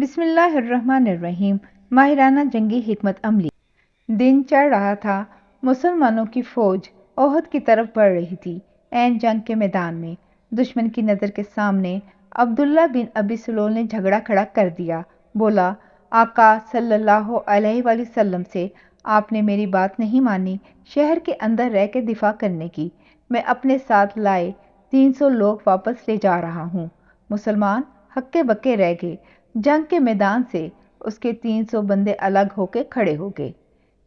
بسم اللہ الرحمن الرحیم۔ ماہرانہ جنگی حکمت عملی۔ دن چڑھ رہا تھا، مسلمانوں کی فوج احد کی طرف بڑھ رہی تھی۔ عین جنگ کے میدان میں دشمن کی نظر کے سامنے عبداللہ بن ابی سلول نے جھگڑا کھڑا کر دیا۔ بولا، آقا صلی اللہ علیہ وآلہ وسلم سے آپ نے میری بات نہیں مانی شہر کے اندر رہ کے دفاع کرنے کی۔ میں اپنے ساتھ لائے 300 لوگ واپس لے جا رہا ہوں۔ مسلمان ہکے بکے رہ گئے۔ جنگ کے میدان سے اس کے 300 بندے الگ ہو کے کھڑے ہو گئے۔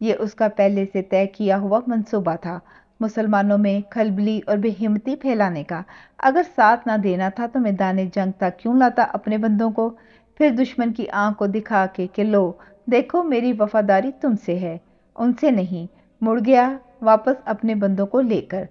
یہ اس کا پہلے سے طے کیا ہوا منصوبہ تھا، مسلمانوں میں کھلبلی اور بے ہمتی پھیلانے کا۔ اگر ساتھ نہ دینا تھا تو میدان جنگ تک کیوں لاتا اپنے بندوں کو؟ پھر دشمن کی آنکھ کو دکھا کے کہ لو دیکھو میری وفاداری تم سے ہے، ان سے نہیں، مڑ گیا واپس اپنے بندوں کو لے کر۔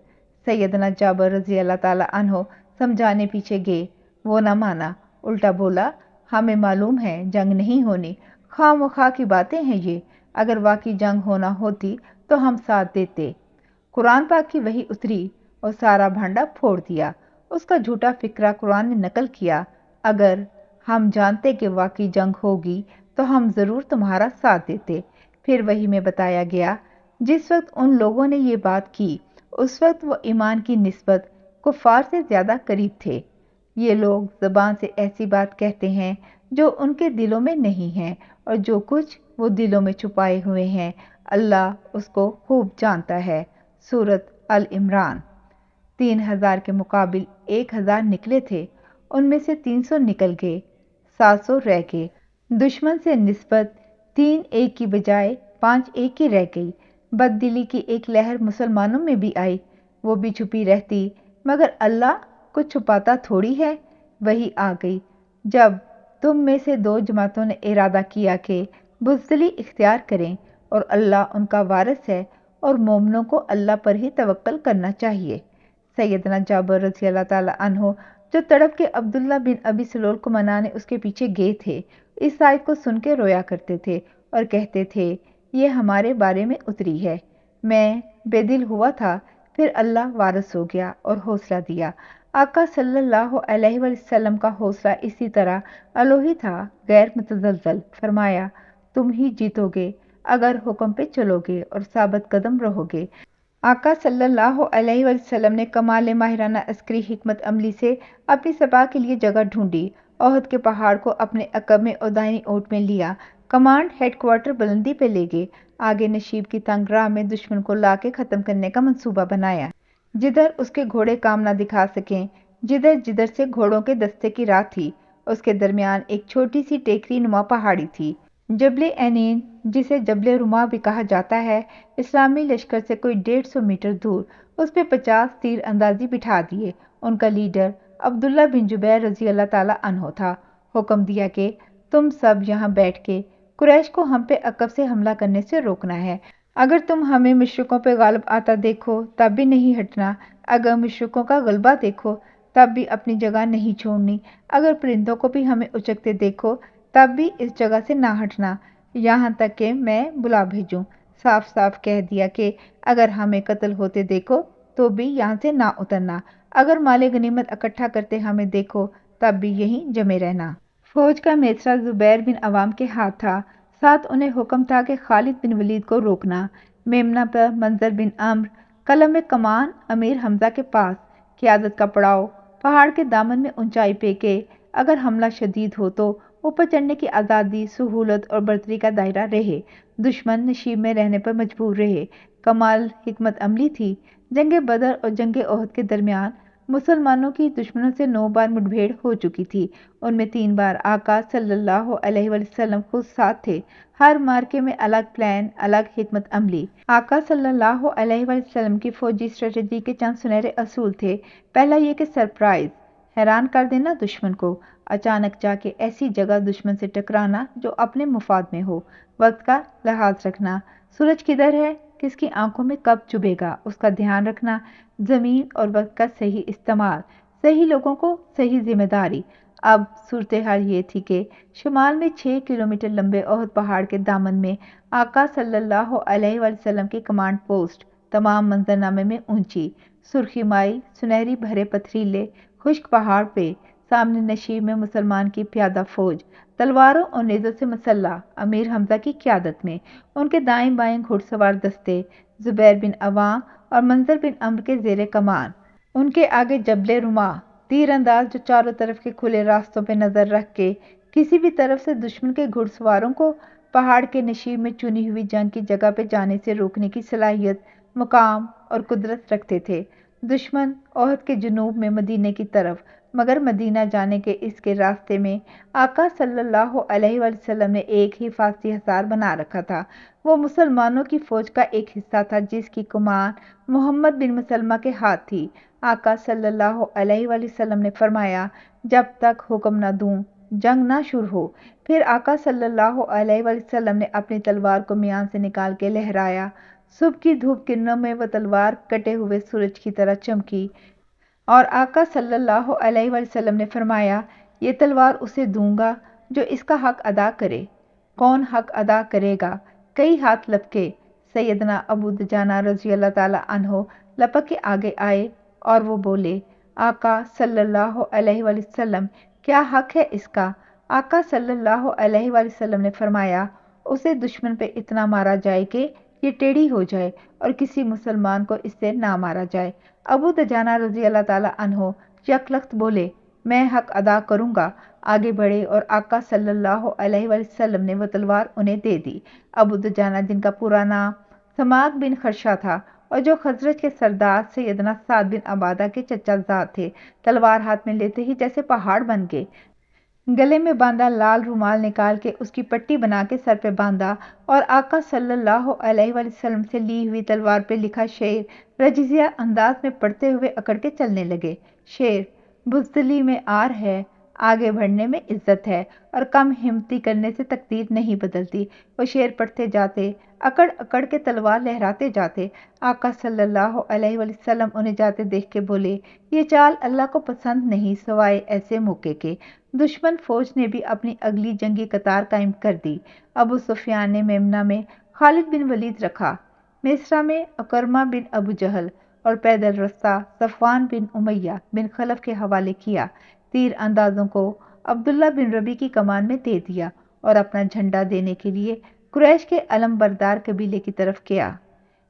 سیدنا جابر رضی اللہ تعالیٰ عنہ سمجھانے پیچھے گئے، وہ نہ مانا، الٹا بولا، ہمیں معلوم ہے جنگ نہیں ہونی، خواہ مخواہ کی باتیں ہیں یہ، اگر واقعی جنگ ہونا ہوتی تو ہم ساتھ دیتے۔ قرآن پاک کی وحی اتری اور سارا بھانڈا پھوڑ دیا۔ اس کا جھوٹا فکرہ قرآن نے نقل کیا، اگر ہم جانتے کہ واقعی جنگ ہوگی تو ہم ضرور تمہارا ساتھ دیتے۔ پھر وحی میں بتایا گیا، جس وقت ان لوگوں نے یہ بات کی اس وقت وہ ایمان کی نسبت کفار سے زیادہ قریب تھے۔ یہ لوگ زبان سے ایسی بات کہتے ہیں جو ان کے دلوں میں نہیں ہے، اور جو کچھ وہ دلوں میں چھپائے ہوئے ہیں اللہ اس کو خوب جانتا ہے۔ سورۃ ال عمران۔ 3000 کے مقابل 1000 نکلے تھے، ان میں سے 300 نکل گئے، 700 رہ گئے۔ دشمن سے نسبت 3-1 کی بجائے 5-1 کی رہ گئی۔ بد دلی کی ایک لہر مسلمانوں میں بھی آئی، وہ بھی چھپی رہتی، مگر اللہ کچھ چھپاتا تھوڑی ہے۔ وہی آ گئی جب تم میں سے 2 جماعتوں نے ارادہ کیا کہ بزدلی اختیار کریں، اور اللہ ان کا وارث ہے، اور مومنوں کو اللہ پر ہی توکل کرنا چاہیے۔ سیدنا جابر رضی اللہ تعالیٰ عنہ جو تڑپ کے عبداللہ بن ابی سلول کو منانے اس کے پیچھے گئے تھے، اس آیت کو سن کے رویا کرتے تھے اور کہتے تھے، یہ ہمارے بارے میں اتری ہے، میں بے دل ہوا تھا، پھر اللہ وارث ہو گیا اور حوصلہ دیا۔ آقا صلی اللہ علیہ وسلم کا حوصلہ اسی طرح الوہی تھا، غیر متزلزل۔ فرمایا، تم ہی جیتو گے اگر حکم پہ چلو گے اور ثابت قدم رہو گے۔ آقا صلی اللہ علیہ وسلم نے کمال ماہرانہ عسکری حکمت عملی سے اپنی سپاہ کے لیے جگہ ڈھونڈی، احد کے پہاڑ کو اپنے عقب میں اور دائیں اوٹ میں لیا، کمانڈ ہیڈ کوارٹر بلندی پہ لے گئے، آگے نشیب کی تنگ راہ میں دشمن کو لا کے ختم کرنے کا منصوبہ بنایا، جدھر اس کے گھوڑے کام نہ دکھا سکیں، جدھر سے گھوڑوں کے دستے کی راہ تھی، اس کے درمیان ایک چھوٹی سی ٹیکری نما پہاڑی تھی، جبل اینین، جسے جبل رما بھی کہا جاتا ہے۔ اسلامی لشکر سے کوئی 150 میٹر دور اس پہ 50 تیر اندازی بٹھا دیے۔ ان کا لیڈر عبداللہ بن جبیر رضی اللہ تعالیٰ عنہ تھا۔ حکم دیا کہ تم سب یہاں بیٹھ کے قریش کو ہم پہ عقب سے حملہ کرنے سے روکنا ہے۔ اگر تم ہمیں مشرکوں پہ غالب آتا دیکھو تب بھی نہیں ہٹنا، اگر مشرکوں کا غلبہ دیکھو تب بھی اپنی جگہ نہیں چھوڑنی، اگر پرندوں کو بھی ہمیں اچکتے دیکھو تب بھی اس جگہ سے نہ ہٹنا، یہاں تک کہ میں بلا بھیجوں۔ صاف صاف کہہ دیا کہ اگر ہمیں قتل ہوتے دیکھو تو بھی یہاں سے نہ اترنا، اگر مال غنیمت اکٹھا کرتے ہمیں دیکھو تب بھی یہیں جمے رہنا۔ فوج کا میسرا زبیر بن عوام کے ہاتھ تھا، ساتھ انہیں حکم تھا کہ خالد بن ولید کو روکنا۔ میمنہ پر منظر بن عمرو، قلم کمان امیر حمزہ کے پاس، قیادت کا پڑاؤ پہاڑ کے دامن میں اونچائی پہ کہ اگر حملہ شدید ہو تو اوپر چڑھنے کی آزادی، سہولت اور برتری کا دائرہ رہے، دشمن نشیب میں رہنے پر مجبور رہے۔ کمال حکمت عملی تھی۔ جنگ بدر اور جنگ احد کے درمیان مسلمانوں کی دشمنوں سے 9 بار مٹبھیڑ ہو چکی تھی، ان میں 3 بار آقا صلی اللہ علیہ وسلم خود ساتھ تھے، ہر مارکے میں الگ پلان، الگ حکمت عملی۔ آقا صلی اللہ علیہ وسلم کی فوجی اسٹریٹجی کے چند سنہرے اصول تھے۔ پہلا یہ کہ سرپرائز، حیران کر دینا دشمن کو، اچانک جا کے ایسی جگہ دشمن سے ٹکرانا جو اپنے مفاد میں ہو، وقت کا لحاظ رکھنا، سورج کدھر ہے، کس کی آنکھوں میں کب چبھے گا اس کا دھیان رکھنا، زمین اور وقت کا صحیح استعمال، صحیح لوگوں کو صحیح ذمہ داری۔ اب صورتحال یہ تھی کہ شمال میں 6 کلومیٹر لمبے احد پہاڑ کے دامن میں آقا صلی اللہ علیہ وسلم کی کمانڈ پوسٹ، تمام منظرنامے میں اونچی، سرخی مائی، سنہری بھرے پتھریلے خشک پہاڑ پہ سامنے نشیب میں مسلمان کی پیادہ فوج تلواروں اور نیزوں سے مسلح امیر حمزہ کی قیادت میں، ان کے دائیں بائیں گھڑ سوار دستے زبیر بن عوام اور منظر بن عمرو کے زیر کمان، ان کے آگے جبل رماح تیر انداز جو چاروں طرف کے کھلے راستوں پہ نظر رکھ کے کسی بھی طرف سے دشمن کے گھڑ سواروں کو پہاڑ کے نشیب میں چنی ہوئی جنگ کی جگہ پہ جانے سے روکنے کی صلاحیت، مقام اور قدرت رکھتے تھے۔ دشمن احد کے جنوب میں مدینے کی طرف، مگر مدینہ جانے کے اس کے راستے میں آقا صلی اللہ علیہ وآلہ وسلم نے ایک ہی حفاظتی حصار بنا رکھا تھا۔ وہ مسلمانوں کی فوج کا ایک حصہ تھا جس کی کمان محمد بن مسلمہ کے ہاتھ تھی۔ آقا صلی اللہ علیہ وآلہ وسلم نے فرمایا، جب تک حکم نہ دوں جنگ نہ شروع ہو۔ پھر آقا صلی اللہ علیہ وآلہ وسلم نے اپنی تلوار کو میان سے نکال کے لہرایا، صبح کی دھوپ کرنوں میں وہ تلوار کٹے ہوئے سورج کی طرح چمکی، اور آقا صلی اللہ علیہ وآلہ وسلم نے فرمایا، یہ تلوار اسے دوں گا جو اس کا حق ادا کرے۔ کون حق ادا کرے گا؟ کئی ہاتھ لپکے۔ سیدنا ابو دجانہ رضی اللہ تعالیٰ عنہ لپک کے آگے آئے اور وہ بولے، آقا صلی اللہ علیہ وآلہ وسلم کیا حق ہے اس کا؟ آقا صلی اللہ علیہ وآلہ وسلم نے فرمایا، اسے دشمن پہ اتنا مارا جائے کہ یہ ٹیڑھی ہو جائے اور کسی مسلمان کو اس سے نہ مارا جائے۔ ابو دجانہ رضی اللہ تعالیٰ عنہ یکلخت بولے، میں حق ادا کروں گا۔ آگے بڑھے اور آقا صلی اللہ علیہ وآلہ وسلم نے وہ تلوار انہیں دے دی۔ ابو دجانہ، جن کا پورا نام سماک بن خرشہ تھا اور جو خزرج کے سردار سیدنا سعد بن عبادہ کے چچا زاد تھے، تلوار ہاتھ میں لیتے ہی جیسے پہاڑ بن گئے۔ گلے میں باندھا لال رومال نکال کے اس کی پٹی بنا کے سر پہ باندھا اور آقا صلی اللہ علیہ وآلہ وسلم سے لی ہوئی تلوار پہ لکھا شعر رجزیہ انداز میں پڑھتے ہوئے اکڑ کے چلنے لگے۔ شعر: بزدلی میں آر ہے، آگے بڑھنے میں عزت ہے، اور کم ہمتی کرنے سے تقدیر نہیں بدلتی۔ وہ شعر پڑھتے جاتے، اکڑ اکڑ کے تلوار لہراتے جاتے۔ آقا صلی اللہ علیہ وآلہ وسلم انہیں جاتے دیکھ کے بولے، یہ چال اللہ کو پسند نہیں سوائے ایسے موقع کے۔ دشمن فوج نے بھی اپنی اگلی جنگی قطار قائم کر دی۔ ابو سفیان نے میمنہ میں خالد بن ولید رکھا، میسرہ میں عکرمہ بن ابو جہل اور پیدل رستہ صفوان بن امیہ بن خلف کے حوالے کیا۔ تیر اندازوں کو عبداللہ بن ربیع کی کمان میں دے دیا اور اپنا جھنڈا دینے کے لیے قریش کے علم بردار قبیلے کی طرف گیا۔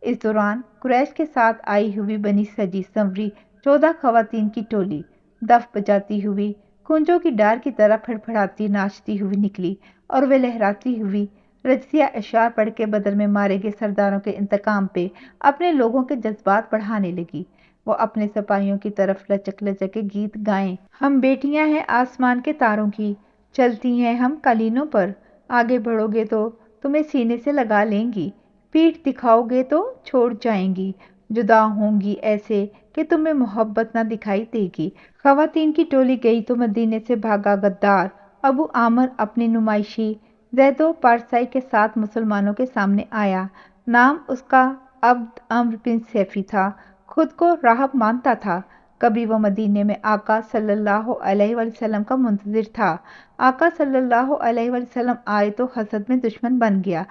اس دوران قریش کے ساتھ آئی ہوئی بنی سجی سنوری 14 خواتین کی ٹولی دف بجاتی ہوئی کنجوں کی ڈار کی طرح پھڑپھڑاتی ناچتی ہوئی نکلی، اور وہ لہراتی ہوئی رجزیہ اشعار پڑھ کے بدر میں مارے گئے سرداروں کے انتقام پہ اپنے لوگوں کے جذبات بڑھانے لگی۔ وہ اپنے سپاہیوں کی طرف لچک لچک کے گیت گائیں، ہم بیٹیاں ہیں آسمان کے تاروں کی، چلتی ہیں ہم قالینوں پر، آگے بڑھو گے تو تمہیں سینے سے لگا لیں گی، پیٹھ دکھاؤ گے تو چھوڑ جائیں گی، جدا ہوں گی ایسے کہ تمہیں محبت نہ دکھائی دے گی۔ خواتین کی ٹولی گئی تو مدینے سے بھاگا غدار ابو عامر اپنی نمائشی زید و پارسائی کے ساتھ مسلمانوں کے سامنے آیا۔ نام اس کا عبد عمرو بن سیفی تھا، خود کو راہب مانتا تھا۔ کبھی وہ مدینے میں آقا صلی اللہ علیہ وآلہ وسلم کا منتظر تھا۔ آقا صلی اللہ علیہ وآلہ وسلم آئے تو حسد میں دشمن بن گیا۔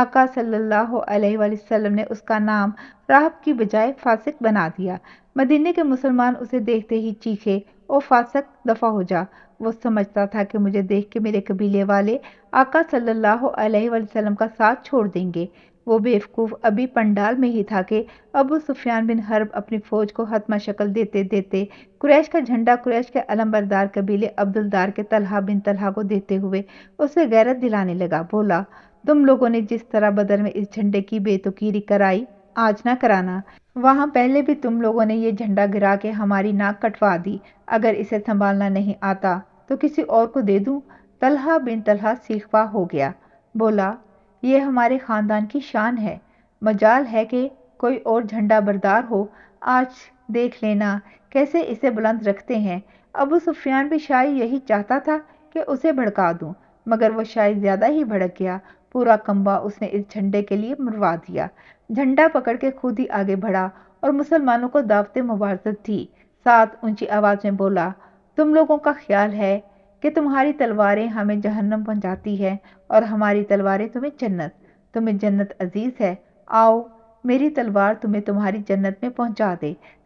آقا صلی اللہ علیہ وآلہ وسلم نے اس کا نام راہب کی بجائے فاسق بنا دیا۔ مدینے کے مسلمان اسے دیکھتے ہی چیخے، او فاسق دفع ہو جا۔ وہ سمجھتا تھا کہ مجھے دیکھ کے میرے قبیلے والے آقا صلی اللہ علیہ وآلہ وسلم کا ساتھ چھوڑ دیں گے۔ وہ بیوقوف ابھی پنڈال میں ہی تھا کہ ابو سفیان بن حرب اپنی فوج کو حتمی شکل دیتے دیتے قریش کا جھنڈا قریش کے علم بردار قبیلے عبدالدار کے طلحہ بن طلحہ کو دیتے ہوئے اسے غیرت دلانے لگا۔ بولا، تم لوگوں نے جس طرح بدر میں اس جھنڈے کی بے توقیری کرائی، آج نہ کرانا۔ وہاں پہلے بھی تم لوگوں نے یہ جھنڈا گرا کے ہماری ناک کٹوا دی، اگر اسے سنبھالنا نہیں آتا تو کسی اور کو دے دوں۔ طلحہ بن طلحہ سیخ پا ہو گیا، بولا، یہ ہمارے خاندان کی شان ہے، مجال ہے کہ کوئی اور جھنڈا بردار ہو، آج دیکھ لینا کیسے اسے بلند رکھتے ہیں۔ ابو سفیان بھی شاید یہی چاہتا تھا کہ اسے بھڑکا دوں، مگر وہ شاید زیادہ ہی بھڑک گیا۔ پورا کنبہ اس نے اس جھنڈے کے لیے مروا دیا۔ جھنڈا پکڑ کے خود ہی آگے بڑھا اور مسلمانوں کو دعوت مبارزت دی، ساتھ اونچی آواز میں بولا، تم لوگوں کا خیال ہے کہ تمہاری تلواریں ہمیں جہنم پہنچاتی ہیں اور ہماری تلواریں تمہیں جنت۔ تمہیں جنت عزیز ہے، آؤ میری تلوار تمہیں تمہاری جنت میں پہنچا دے۔